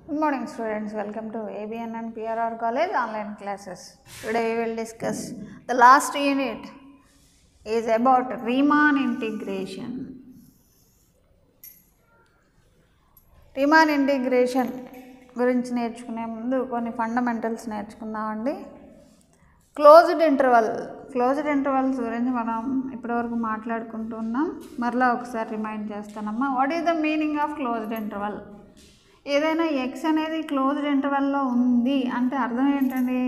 Good morning students, welcome to ABN and PRR College online classes. Today we will discuss the last unit is about Riemann integration. Riemann integration గురించి నేర్చుకునే ముందు కొన్ని fundamentals నేర్చుకుందామండి. Closed intervals గురించి మనం ఇప్పటివరకు మాట్లాడుకుంటున్నాం. మరలా ఒకసారి రిమైండ్ చేస్తానమ్మా. What is the meaning of closed interval? ఏదైనా ఎక్స్ అనేది క్లోజ్డ్ ఇంటర్వల్లో ఉంది అంటే అర్థం ఏంటండి?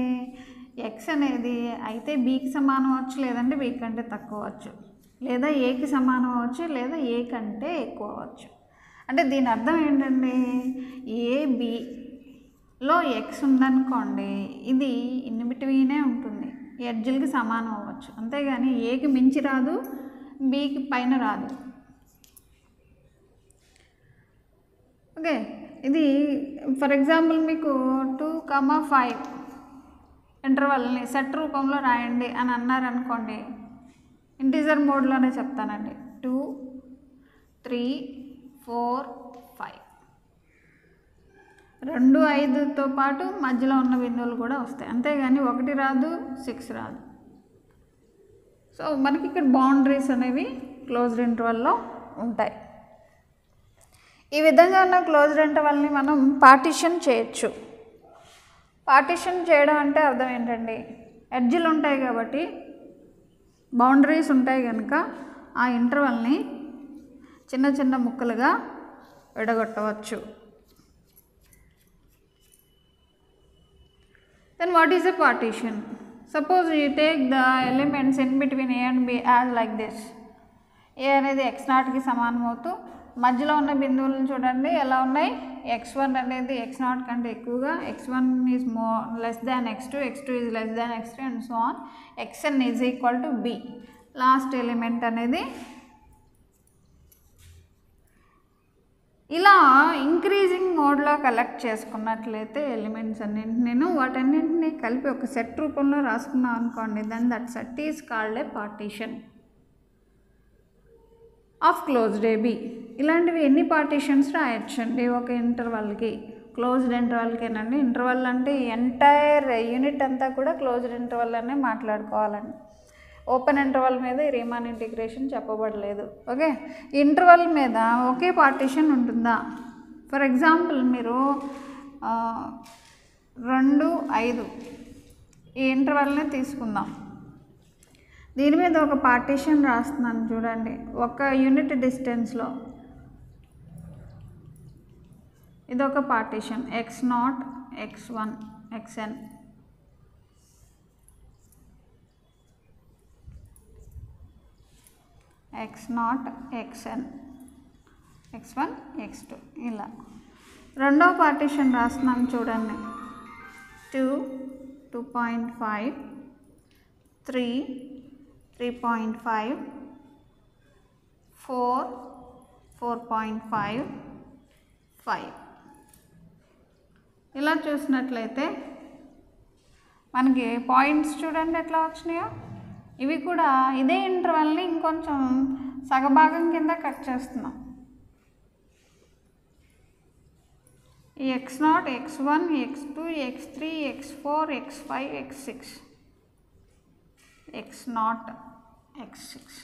ఎక్స్ అనేది అయితే బీకి సమానం అవ్వచ్చు, లేదంటే బీ కంటే తక్కువ అవ్వచ్చు, లేదా ఏకి సమానం అవ్వచ్చు, లేదా ఏ కంటే ఎక్కువ అవ్వచ్చు. అంటే దీని అర్థం ఏంటండి? ఏబిలో ఎక్స్ ఉందనుకోండి, ఇది ఇన్ బిట్వీనే ఉంటుంది, ఎడ్జ్లకి సమానం అవ్వచ్చు, అంతేగాని ఏకి మించి రాదు, బీకి పైన రాదు. ఓకే, ఇది ఫర్ ఎగ్జాంపుల్ మీకు 2,5 ఇంటర్వల్ని సెట్ రూపంలో రాయండి అని అన్నారనుకోండి, ఇంటీజర్ మోడ్లోనే చెప్తానండి. 2, 3, 4, 5 2, 5తో పాటు మధ్యలో ఉన్న బిందువులు కూడా వస్తాయి, అంతేగాని 1 రాదు, 6 రాదు. సో మనకి ఇక్కడ బౌండరీస్ అనేవి క్లోజ్డ్ ఇంటర్వల్లో ఉంటాయి. ఈ విధంగా ఉన్న క్లోజ్డ్ ఇంటర్వల్ని మనం పార్టిషన్ చేయొచ్చు. పార్టిషన్ చేయడం అంటే అర్థం ఏంటండి? ఎడ్జ్లు ఉంటాయి కాబట్టి, బౌండరీస్ ఉంటాయి కనుక ఆ ఇంటర్వల్ని చిన్న చిన్న ముక్కలుగా విడగొట్టవచ్చు. Then what is a partition? Suppose you take the elements in between A and B as like this. A అనేది x0కి సమానం అవుతూ మధ్యలో ఉన్న బిందువులను చూడండి ఎలా ఉన్నాయి. x1 అనేది x0 కంటే ఎక్కువగా, x1 is less than x2, x2 is less than x3 and so on. xn is equal to b. Last element అనేది ఇలా ఇంక్రీజింగ్ మోడ్లో కలెక్ట్ చేసుకున్నట్లయితే ఎలిమెంట్స్ అన్నింటినీ నేను వాటన్నింటినీ కలిపి ఒక సెట్ రూపంలో రాసుకున్నాం అనుకోండి, then that set is called a partition of closed A B. ఇలాంటివి ఎన్ని పార్టీషన్స్ రాయొచ్చండి ఒక ఇంటర్వల్కి? క్లోజ్డ్ ఇంటర్వల్కేనండి. ఇంటర్వల్ అంటే ఎంటైర్ యూనిట్ అంతా కూడా క్లోజ్డ్ ఇంటర్వల్ అనే మాట్లాడుకోవాలండి. ఓపెన్ ఇంటర్వల్ మీద ఈ రీమాన్ ఇంటిగ్రేషన్ చెప్పబడలేదు. ఓకే, ఇంటర్వల్ మీద ఒకే పార్టీషన్ ఉంటుందా? ఫర్ ఎగ్జాంపుల్ మీరు 2, 5 ఈ ఇంటర్వల్ని తీసుకుందాం. దీని మీద ఒక పార్టీషన్ రాస్తున్నాను చూడండి. ఒక యూనిట్ డిస్టెన్స్లో ఇదొక partition, x0, x1, xn. x0, xn, x1, x2 ఇలా. రెండవ పార్టీషన్ రాస్తున్నాను చూడండి. 2, 2.5, 3, 3.5, 4, 4.5, 5 ఇలా చూసినట్లయితే మనకి పాయింట్స్ చూడండి ఎట్లా వచ్చినాయో. ఇవి కూడా ఇదే ఇంటర్వల్ని ఇంకొంచెం సగభాగం కింద కట్ చేస్తున్నాం. ఈ x0, x1, x2, x3, x4, x5, x6, x0, x6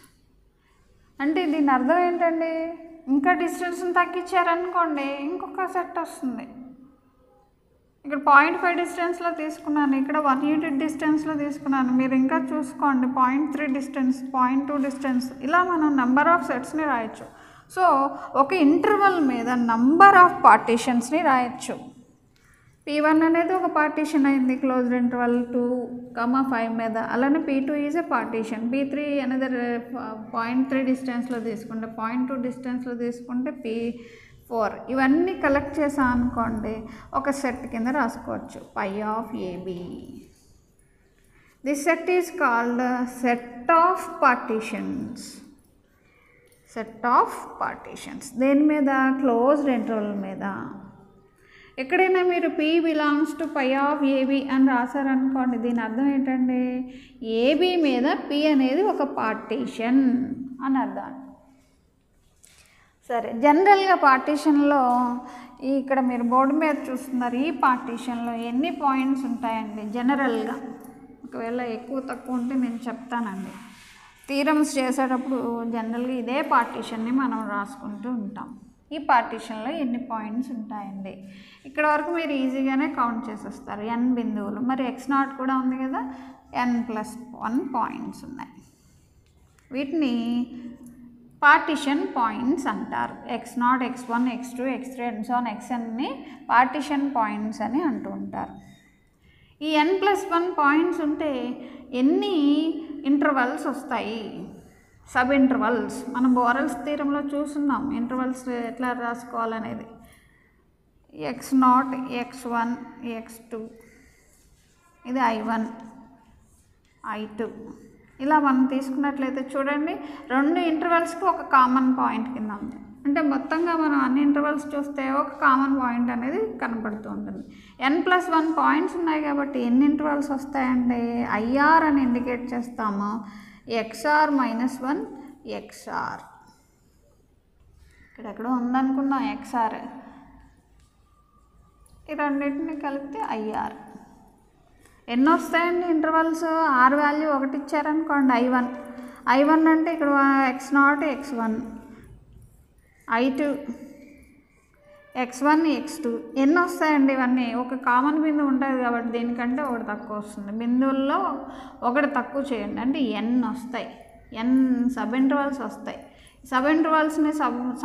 అంటే దీని అర్థం ఏంటండి? ఇంకా డిస్టెన్స్ని తగ్గించారనుకోండి ఇంకొక సెట్ వస్తుంది. ఇక్కడ 0.5 డిస్టెన్స్లో తీసుకున్నాను, ఇక్కడ 1 యూనిట్ డిస్టెన్స్లో తీసుకున్నాను. మీరు ఇంకా చూసుకోండి, 0.3 డిస్టెన్స్, 0.2 డిస్టెన్స్, ఇలా మనం నెంబర్ ఆఫ్ సెట్స్ని రాయొచ్చు. సో ఒక ఇంటర్వల్ మీద నంబర్ ఆఫ్ పార్టీషన్స్ని రాయొచ్చు. P1 అనేది ఒక పార్టీషన్ అయింది క్లోజ్డ్ ఇంటర్వల్ 2,5 మీద. అలానే P2 is a partition. P3 అనేది 0.3 డిస్టెన్స్లో తీసుకుంటే, 0.2 డిస్టెన్స్లో తీసుకుంటే P4. ఇవన్నీ కలెక్ట్ చేసాం అనుకోండి, ఒక సెట్ కింద రాసుకోవచ్చు, pi of AB. This set is called set of partitions. Set of partitions దేని మీద? క్లోజ్డ్ ఇంటర్వల్ మీద. ఎక్కడైనా మీరు P belongs to pi of AB అని రాశారనుకోండి, దీని అర్థం ఏంటండి? ఏబి మీద P అనేది ఒక పార్టీషన్ అని అర్థం. సరే, జనరల్గా పార్టీషన్లో ఇక్కడ మీరు బోర్డు మీద చూస్తున్నారు, ఈ పార్టీషన్లో ఎన్ని పాయింట్స్ ఉంటాయండి జనరల్గా? ఒకవేళ ఎక్కువ తక్కువ ఉంటే నేను చెప్తానండి. థీరమ్స్ చేసేటప్పుడు జనరల్గా ఇదే పార్టీషన్ని మనం రాసుకుంటూ ఉంటాం. ఈ పార్టీషన్లో ఎన్ని పాయింట్స్ ఉంటాయండి? ఇక్కడ వరకు మీరు ఈజీగానే కౌంట్ చేసేస్తారు, n బిందువులు. మరి x0 కూడా ఉంది కదా, n+1 పాయింట్స్ ఉన్నాయి. వీటిని పార్టీషన్ పాయింట్స్ అంటారు. x0, x1, x2, x3 and so on xnని పార్టీషన్ పాయింట్స్ అని అంటూ ఉంటారు. ఈ n+1 పాయింట్స్ ఉంటే ఎన్ని ఇంటర్వల్స్ వస్తాయి? Sub intervals. మనం బోరెల్స్ థీరంలో చూస్తున్నాం ఇంటర్వల్స్ ఎట్లా రాసుకోవాలనేది. x0, x1, x2, ఇది i1, i2. ఇలా మనం తీసుకున్నట్లయితే చూడండి, 2 ఇంటర్వల్స్కి ఒక కామన్ పాయింట్ కింద ఉంది. అంటే మొత్తంగా మనం అన్ని ఇంటర్వల్స్ చూస్తే ఒక కామన్ పాయింట్ అనేది కనపడుతూ ఉంటుంది. n+1 పాయింట్స్ ఉన్నాయి కాబట్టి ఎన్ని ఇంటర్వల్స్ వస్తాయండి? IR అని ఇండికేట్ చేస్తాము. XR - 1 XR. ఇక్కడెక్కడో ఉందనుకున్నాం XR, ఈ రెండింటిని కలిపితే IR. ఎన్ని వస్తాయండి ఇంటర్వల్స్? R వాల్యూ 1 ఇచ్చారనుకోండి, I1 అంటే ఇక్కడ x0, x1, I2, x1, x2. ఎన్ని వస్తాయండి? ఇవన్నీ ఒక కామన్ బిందువు ఉంటుంది కాబట్టి దీనికంటే ఒకటి తక్కువ వస్తుంది. బిందువుల్లో ఒకటి తక్కువ చేయండి అంటే n వస్తాయి, n సబ్ ఇంటర్వల్స్ వస్తాయి. సబ్ ఇంటర్వల్స్ని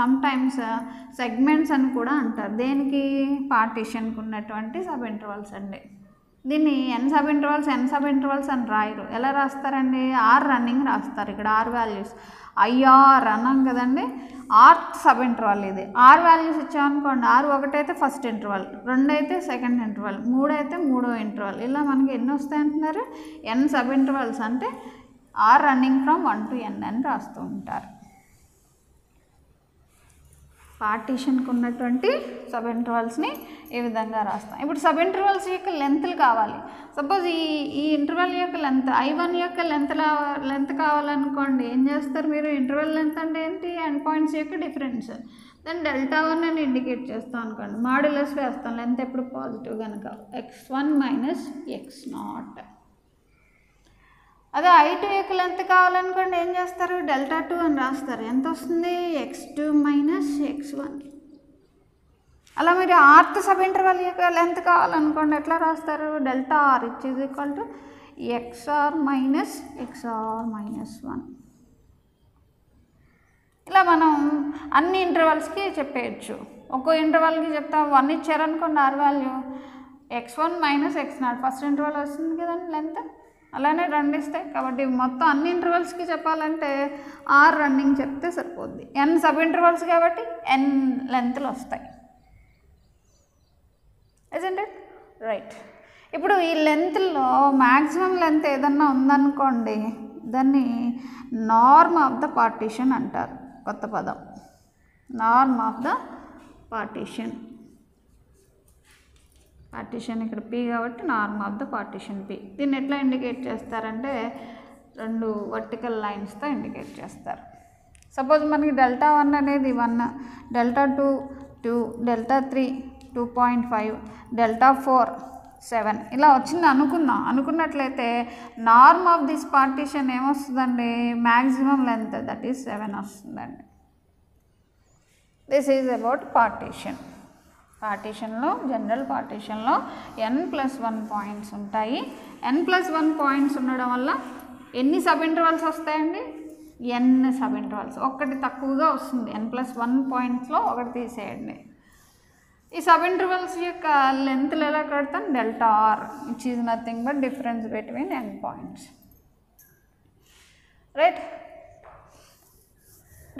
సమ్ టైమ్స్ సెగ్మెంట్స్ అని కూడా అంటారు. దేనికి? పార్టీషన్కి ఉన్నటువంటి సబ్ ఇంటర్వల్స్ అండి. దీన్ని n సబ్ ఇంటర్వల్స్ అని రాయరు. ఎలా రాస్తారండి? R రన్నింగ్ రాస్తారు. ఇక్కడ R వాల్యూస్ IR అన్నాం కదండి, R సబ్ ఇంటర్వల్. ఇది R వాల్యూస్ ఇచ్చామనుకోండి, R 1 అయితే ఫస్ట్ ఇంటర్వల్, 2 అయితే సెకండ్ ఇంటర్వల్, 3 అయితే మూడో ఇంటర్వల్. ఇలా మనకి ఎన్ని వస్తాయి అంటున్నారు? n సబ్ ఇంటర్వల్స్ అంటే R running from 1 to n అని రాస్తూ ఉంటారు. పార్టీషన్కి ఉన్నటువంటి సబ్ ఇంటర్వల్స్ని ఈ విధంగా రాస్తాం. ఇప్పుడు సబ్ ఇంటర్వల్స్ యొక్క లెంత్లు కావాలి. సపోజ్ ఈ ఇంటర్వల్ యొక్క లెంత్ I1 యొక్క లెంత్ కావాలనుకోండి, ఏం చేస్తారు మీరు? ఇంటర్వల్ లెంత్ అంటే ఏంటి? ఎండ్ పాయింట్స్ యొక్క డిఫరెన్స్. దెన్ Δ1 అని ఇండికేట్ చేస్తాం అనుకోండి, మాడ్యులస్ వేస్తాం లెంత్ ఎప్పుడు పాజిటివ్ కనుక, x1 - x0. అదే I2 యొక్క లెంత్ కావాలనుకోండి, ఏం చేస్తారు? Δ2 అని రాస్తారు. ఎంత వస్తుంది? x2 - x1. అలా మీరు ఆర్త్ సబ్ ఇంటర్వల్ యొక్క లెంత్ కావాలనుకోండి, ఎట్లా రాస్తారు? Δr = xr - xr - 1. ఇలా మనం అన్ని ఇంటర్వల్స్కి చెప్పేయచ్చు. ఒక్కో ఇంటర్వల్కి చెప్తాం. 1 ఇచ్చారనుకోండి R value, x1 - x0 first interval వస్తుంది కదండి లెంత్. అలానే 2 ఇస్తాయి కాబట్టి మొత్తం అన్ని ఇంటర్వల్స్కి చెప్పాలంటే R రన్నింగ్ చెప్తే సరిపోద్ది. n సబ్ ఇంటర్వల్స్ కాబట్టి n లెంత్లు వస్తాయి. Isn't it right? ఇప్పుడు ఈ లెంత్లో మ్యాక్సిమం లెంత్ ఏదన్నా ఉందనుకోండి, దాన్ని నార్మ్ ఆఫ్ ద పార్టీషన్ అంటారు. కొత్త పదం, norm of the partition. Partition ఇక్కడ P కాబట్టి norm of the partition P. దీన్ని ఎట్లా ఇండికేట్ చేస్తారంటే 2 వర్టికల్ లైన్స్తో ఇండికేట్ చేస్తారు. సపోజ్ మనకి Δ1 అనేది 1, Δ2 2, Δ3 2.5, Δ4 7 ఇలా వచ్చింది అనుకున్నట్లయితే నార్మ్ ఆఫ్ దిస్ పార్టీషన్ ఏమొస్తుందండి? మ్యాక్సిమం లెంత్, దట్ ఈస్ 7 వస్తుందండి. This is about partition. పార్టీషన్లో, జనరల్ పార్టీషన్లో n+1 పాయింట్స్ ఉంటాయి. n+1 పాయింట్స్ ఉండడం వల్ల ఎన్ని సబ్ ఇంటర్వల్స్ వస్తాయండి? n sub intervals. ఒకటి తక్కువగా వస్తుంది. n+1 పాయింట్స్లో ఒకటి తీసేయండి. ఈ సబ్ ఇంటర్వల్స్ యొక్క లెంత్లు ఎలా కడతాం? Δr, which is nothing but difference between n points. Right?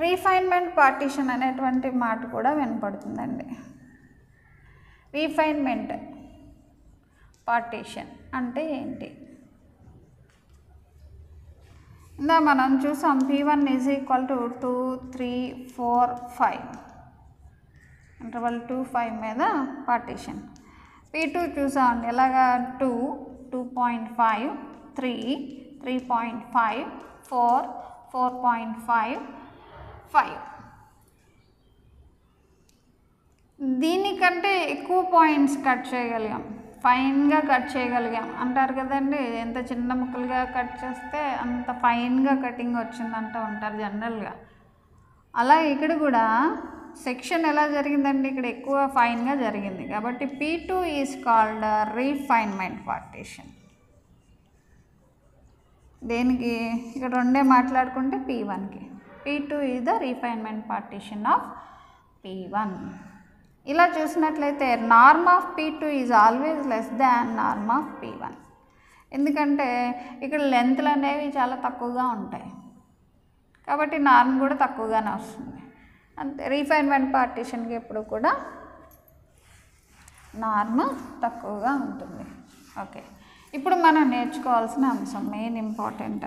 Refinement partition అనేటువంటి మాట కూడా వినపడుతుందండి. రీఫైన్మెంట్ పార్టీషన్ అంటే ఏంటి? ఇందా మనం చూసాం P1 = 2, 3, 4, 5 ఇంటర్వల్ 2, 5 మీద పార్టీషన్. P2 చూసామండి ఎలాగా? 2, 2.5, 3, 3.5, 4, 4.5, 5. దీనికంటే ఎక్కువ పాయింట్స్ కట్ చేయగలిగాం, ఫైన్గా కట్ చేయగలిగాం అంటారు కదండి. ఎంత చిన్న ముక్కలుగా కట్ చేస్తే అంత ఫైన్గా కటింగ్ వచ్చిందంటూ ఉంటారు జనరల్గా. అలా ఇక్కడ కూడా సెక్షన్ ఎలా జరిగిందండి, ఇక్కడ ఎక్కువ ఫైన్గా జరిగింది కాబట్టి P2 ఈజ్ కాల్డ్ రీఫైన్మెంట్ పార్టీషన్. దేనికి ఇక్కడ రెండే మాట్లాడుకుంటే P1కి. P2 is the refinement partition of P1. ఇలా చూసినట్లయితే norm of P2 is always less than norm of P1. ఎందుకంటే ఇక్కడ లెంత్లు అనేవి చాలా తక్కువగా ఉంటాయి కాబట్టి నార్మ్ కూడా తక్కువగానే వస్తుంది. అంతే, రీఫైన్మెంట్ పార్టీషన్కి ఎప్పుడు కూడా నార్మ్ తక్కువగా ఉంటుంది. ఓకే, ఇప్పుడు మనం నేర్చుకోవాల్సిన అంశం మెయిన్ ఇంపార్టెంట్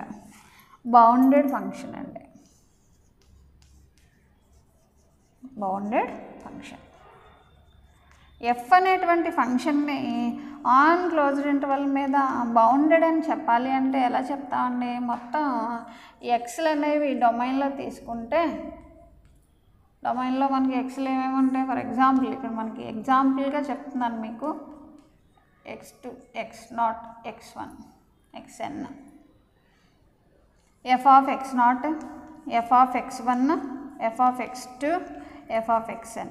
బౌండెడ్ ఫంక్షన్ అండి. బౌండెడ్ ఫంక్షన్ ఎఫ్ అనేటువంటి ఫంక్షన్ని ఆన్ క్లోజ్డ్ ఇంటర్వల్ మీద బౌండెడ్ అని చెప్పాలి అంటే ఎలా చెప్తామండి, మొత్తం ఎక్స్లు అనేవి డొమైన్లో తీసుకుంటే డొమైన్లో మనకి ఎక్స్లు ఏమేమి ఉంటాయి. ఫర్ ఎగ్జాంపుల్ ఇక్కడ మనకి ఎగ్జాంపుల్గా చెప్తున్నాను మీకు x2 x0 x1 xn f of x0 f of x1 f of x2 f of xn.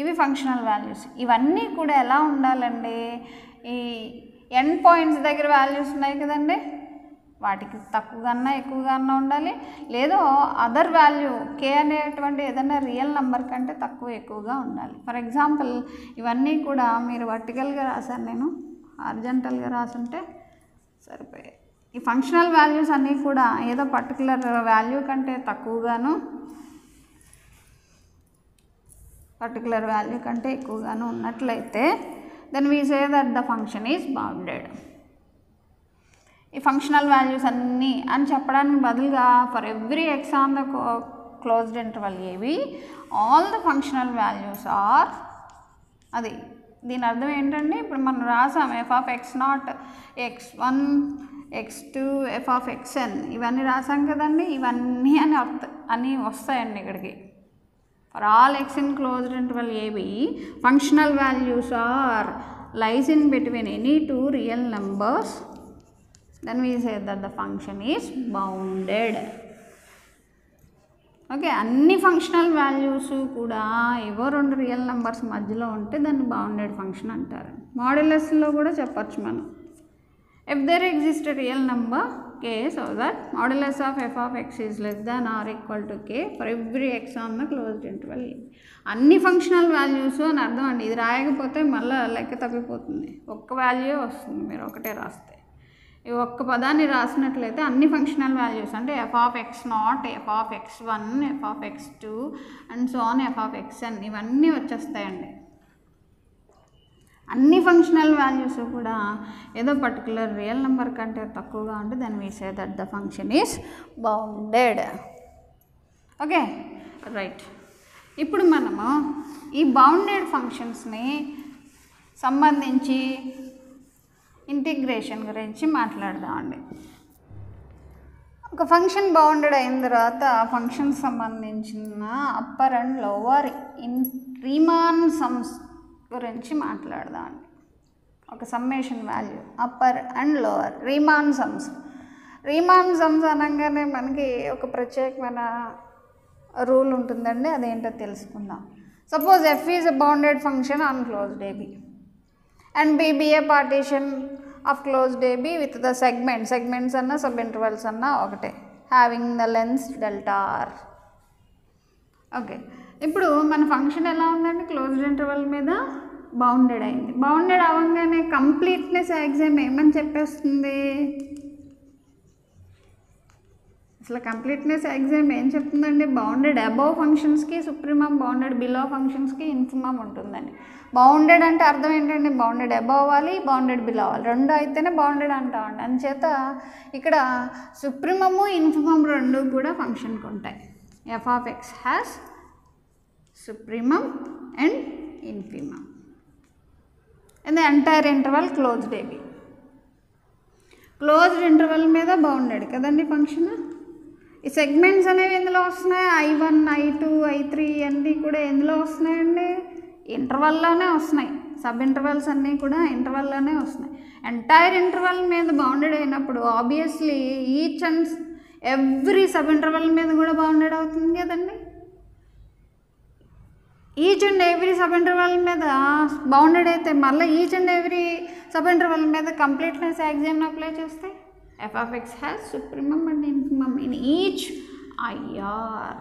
ఇవి ఫంక్షనల్ వాల్యూస్. ఇవన్నీ కూడా ఎలా ఉండాలండి, ఈ ఎండ్ పాయింట్స్ దగ్గర వాల్యూస్ ఉన్నాయి కదండి, వాటికి తక్కువగానా ఎక్కువగానా ఉండాలి, లేదో అదర్ వాల్యూ k అనేటువంటి ఏదైనా రియల్ నెంబర్ కంటే తక్కువ ఎక్కువగా ఉండాలి. ఫర్ ఎగ్జాంపుల్ ఇవన్నీ కూడా మీరు వర్టికల్గా రాశాను, నేను హారిజంటల్గా రాసుంటే సరిపోయాయి. ఈ ఫంక్షనల్ వాల్యూస్ అన్నీ కూడా ఏదో పర్టికులర్ వాల్యూ కంటే తక్కువగాను పర్టికులర్ వాల్యూ కంటే ఎక్కువగాను ఉన్నట్లయితే then we say that the function is bounded. ఈ ఫంక్షనల్ వాల్యూస్ అన్నీ అని చెప్పడానికి బదులుగా for every x on the closed interval ఏవి all the functional values are, అది దీని అర్థం ఏంటండి, ఇప్పుడు మనం రాసాం f of x0 x1 x2 f of xn ఇవన్నీ రాసాం కదండి, ఇవన్నీ అని వస్తాయండి ఇక్కడికి. For all x in closed interval ఏవి functional values are lies in between any two real numbers, then we say that the function is bounded. Okay, అన్ని functional values కూడా ఏవో రెండు రియల్ నెంబర్స్ మధ్యలో ఉంటే దాన్ని బౌండెడ్ ఫంక్షన్ అంటారు. మాడ్యులస్లో కూడా చెప్పచ్చు మనం, if there exists a real number k so that modulus of f of x is less than or equal to k for every x on the closed interval. అన్ని functional values అని అర్థం అండి. ఇది రాయకపోతే మళ్ళీ లెక్క తప్పిపోతుంది, ఒక్క వాల్యూ వస్తుంది మీరు ఒకటే రాస్తే. ఈ ఒక్క పదాన్ని రాసినట్లయితే అన్ని ఫంక్షనల్ వాల్యూస్ అంటే f of x0 f of x1 f of x2 and so on f of xn ఇవన్నీ వచ్చేస్తాయండి. అన్ని ఫంక్షనల్ వాల్యూస్ కూడా ఏదో పర్టికులర్ రియల్ నెంబర్ కంటే తక్కువగా ఉంటే దాన్ని we say that the function is bounded. Okay right, ఇప్పుడు మనము ఈ బౌండెడ్ ఫంక్షన్స్ని సంబంధించి ఇంటిగ్రేషన్ గురించి మాట్లాడదామండి. ఒక ఫంక్షన్ బౌండెడ్ అయిన తర్వాత ఆ ఫంక్షన్ సంబంధించిన upper and lower Riemann sums గురించి మాట్లాడదామండి. ఒక summation value upper and lower Riemann sums. Riemann sums అనగానే మనకి ఒక ప్రత్యేకమైన రూల్ ఉంటుందండి, అదేంటో తెలుసుకుందాం. Suppose F is a bounded function on closed AB and B be a partition of closed AB with the segments anna subintervals anna okate having the length delta r. Okay, ఇప్పుడు మన function ఎలా ఉందండి, closed interval మీద bounded అయింది. Bounded అవ్వగానే completeness axiom ఏమని చెప్పేస్తుంది, అసలు కంప్లీట్నెస్ యాక్సియం ఏం చెప్తుందండి, బౌండెడ్ అబోవ్ ఫంక్షన్స్కి సుప్రీమం, బౌండెడ్ బిలో ఫంక్షన్స్కి ఇన్ఫిమం ఉంటుందండి. బౌండెడ్ అంటే అర్థం ఏంటండి, బౌండెడ్ అబోవ్ అవ్వాలి, బౌండెడ్ బిలో అవ్వాలి, రెండు అయితేనే బౌండెడ్ అంటామండి. అందుచేత ఇక్కడ సుప్రీమము ఇన్ఫిమం రెండు కూడా ఫంక్షన్కి ఉంటాయి. F of x has supremum and infimum and the entire interval closed AB. Closed interval మీద బౌండెడ్ కదండి ఫంక్షన్. ఈ సెగ్మెంట్స్ అనేవి ఎందులో వస్తున్నాయి, I1 I2 I3 అన్నీ కూడా ఎందులో వస్తున్నాయండి, ఇంటర్వల్లోనే వస్తున్నాయి, సబ్ ఇంటర్వల్స్ అన్నీ కూడా ఇంటర్వల్లోనే వస్తున్నాయి. ఎంటైర్ ఇంటర్వల్ మీద బౌండెడ్ అయినప్పుడు obviously each and every sub interval మీద కూడా బౌండెడ్ అవుతుంది కదండి. Each and every sub interval మీద బౌండెడ్ అయితే మళ్ళీ each and every sub interval మీద కంప్లీట్నెస్ యాక్సియం అప్లై చేస్తే f of x has supremum and infimum in each I R.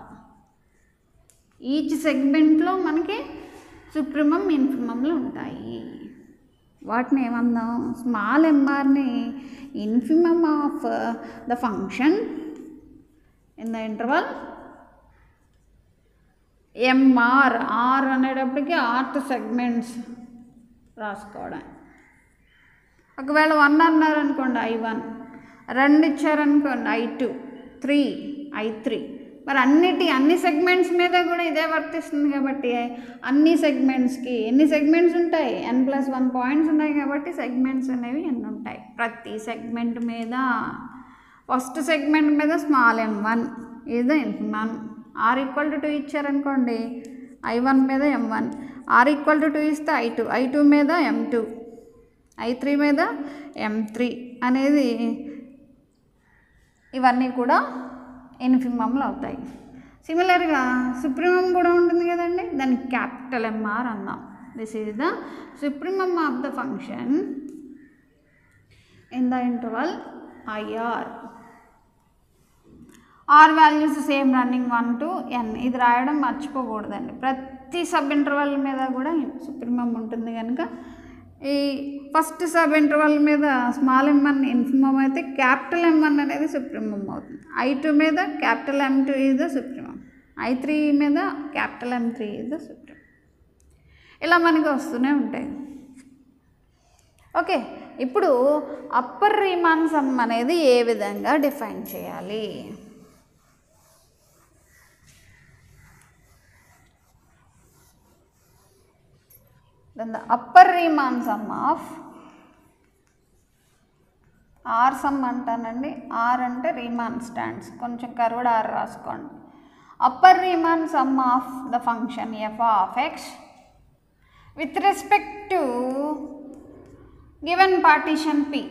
Each సెగ్మెంట్లో మనకి సుప్రీమమ్ ఇన్ఫిమమ్లు ఉంటాయి. వాటిని ఏమన్నాం, స్మాల్ ఎంఆర్ని infimum of the function in the interval M R. R అనేటప్పటికి ఆర్త్ సెగ్మెంట్స్ రాసుకోవడం. ఒకవేళ 1 అన్నారనుకోండి I1, 2 ఇచ్చారనుకోండి I2, 3 I3. మరి అన్ని సెగ్మెంట్స్ మీద కూడా ఇదే వర్తిస్తుంది కాబట్టి అన్ని సెగ్మెంట్స్కి ఎన్ని సెగ్మెంట్స్ ఉంటాయి, n+1 పాయింట్స్ ఉన్నాయి కాబట్టి సెగ్మెంట్స్ అనేవి ఎన్ని ఉంటాయి. ప్రతి సెగ్మెంట్ మీద ఫస్ట్ సెగ్మెంట్ మీద small m1 is the infimum. r = 2 ఇచ్చారనుకోండి I1 మీద m1, r = 2 ఇస్తే I2, I2 మీద m2, I3 మీద m3 అనేది ఇవన్నీ కూడా ఇన్ఫిమమ్లు అవుతాయి. సిమిలర్గా సుప్రీమమ్ కూడా ఉంటుంది కదండి, దాన్ని క్యాపిటల్ ఎంఆర్ అన్నాం. This is the supremum of the function in the interval I R. R values same running 1 to n. ఇది రాయడం మర్చిపోకూడదండి. ప్రతి సబ్ ఇంటర్వల్ మీద కూడా సుప్రీమమ్ ఉంటుంది కనుక ఈ ఫస్ట్ సబ్ ఇంటర్వల్ మీద స్మాల్ m1 ఇన్ఫిమమ్ అయితే క్యాపిటల్ M1 అనేది సుప్రీమమ్ అవుతుంది. I2 మీద capital M2 is the supremum, I3 మీద capital M3 is the supremum. ఇలా మనకి వస్తూనే ఉంటాయి. ఓకే, ఇప్పుడు అప్పర్ రీమాన్ సమ్ అనేది ఏ విధంగా డిఫైన్ చేయాలి? Then the upper Riemann sum of R sum అంటానండి. R అంటే రీమాన్ స్టాండ్స్, కొంచెం కర్వ్డ్ R రాసుకోండి. Upper Riemann sum of the function f of x with respect to given partition P.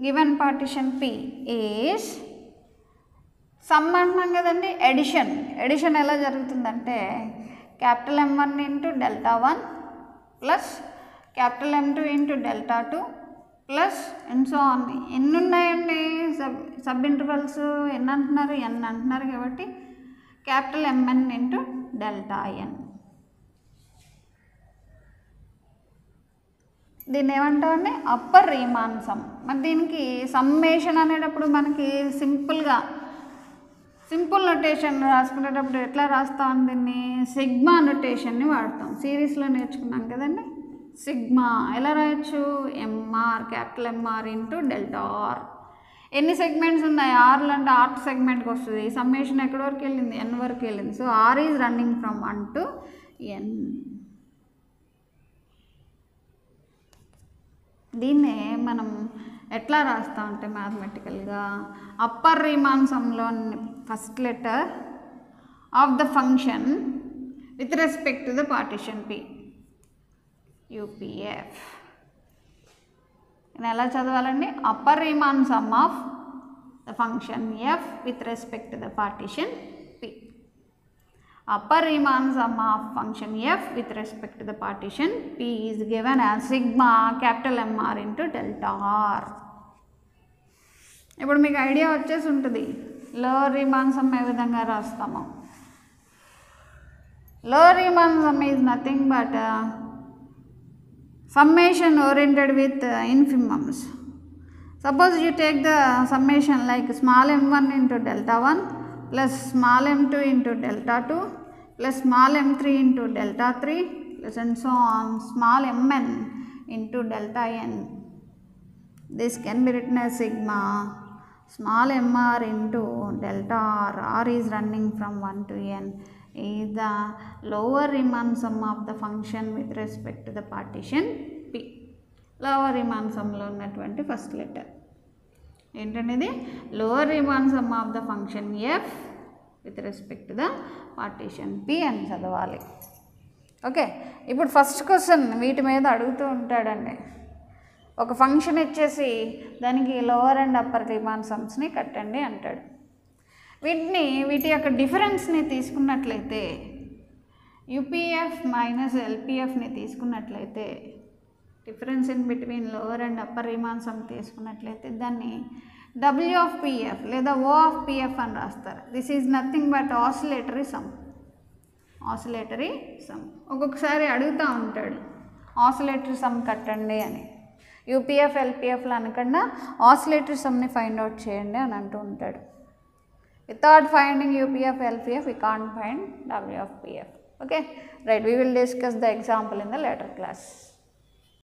Given partition P is sum అంటున్నాం కదండి, addition ఎలా జరుగుతుందంటే capital M1 into δ1 plus capital M2 into δ2 plus and so on. ఎన్ని ఉన్నాయండి sub intervals, ఎన్ని అంటున్నారు, n అంటున్నారు కాబట్టి క్యాపిటల్ Mn ఇంటూ δn. దీన్ని ఏమంటామండి, అప్పర్ రీమాన్ సమ్. మరి దీనికి సమ్మేషన్ అనేటప్పుడు మనకి సింపుల్ నొటేషన్ రాసుకునేటప్పుడు ఎట్లా రాస్తాం, దీన్ని సిగ్మా నొటేషన్ని వాడతాం. సిరీస్లో నేర్చుకున్నాం కదండి. సిగ్మా ఎలా రాయొచ్చు, MR capital MR into δr. ఎన్ని సెగ్మెంట్స్ ఉన్నాయి, ఆర్లు అంటే ఆర్ట్ సెగ్మెంట్కి వస్తుంది. సమ్మేషన్ ఎక్కడి వరకు వెళ్ళింది, n వరకు వెళ్ళింది. So r is running from 1 to n. దీన్నే మనం ఎట్లా రాస్తాం అంటే మ్యాథమెటికల్గా అప్పర్ రీమాన్ సమ్లో first letter of the function with respect to the partition P, UPF. నేను ఎలా చదవాలండి, upper Riemann sum of the function f with respect to the partition P. Upper Riemann sum of function f with respect to the partition P is given as sigma capital MR into delta R. ఇప్పుడు మీకు idea వచ్చేసి ఉంటుంది lower Riemann some ఏ విధంగా రాస్తాము. Lower Riemann some is nothing but summation oriented with infimums. Suppose you take the summation like small m1 into delta1 plus small m2 into delta2 plus small m3 into delta3 plus and so on small mn into delta n. This can be written as sigma small mr into delta r. R is running from 1 to n is the lower Riemann sum of the function with respect to the partition P. Lower Riemann sum lo unnatuvanti first letter ఏంటనేది lower Riemann sum of the function f with respect to the partition P అని చదవాలి. Okay, ఇప్పుడు first question వీటి మీద అడుగుతూ ఉంటాడండి. ఒక function ఇచ్చేసి దానికి లోవర్ అండ్ అప్పర్ రీమాన్ సమ్స్ని కట్టండి అంటాడు. వీటి యొక్క డిఫరెన్స్ని తీసుకున్నట్లయితే యూపీఎఫ్ మైనస్ ఎల్పిఎఫ్ని తీసుకున్నట్లయితే, difference in between lower and upper Riemann some తీసుకున్నట్లయితే దాన్ని డబ్ల్యూ ఆఫ్ పిఎఫ్ లేదా ఓ ఆఫ్ పిఎఫ్ అని రాస్తారు. This is nothing but oscillatory some. Oscillatory some. ఒక్కొక్కసారి అడుగుతూ ఉంటాడు ఆసిలేటరీ సమ్ కట్టండి అని. యూపీఎఫ్ ఎల్పిఎఫ్లు అనకుండా ఆసిలేటరీ సమ్ని ఫైండ్ అవుట్ చేయండి అని అంటూ ఉంటాడు. Without finding UPF LPF we can't find W of PF. Okay, right, we will discuss the example in the later class.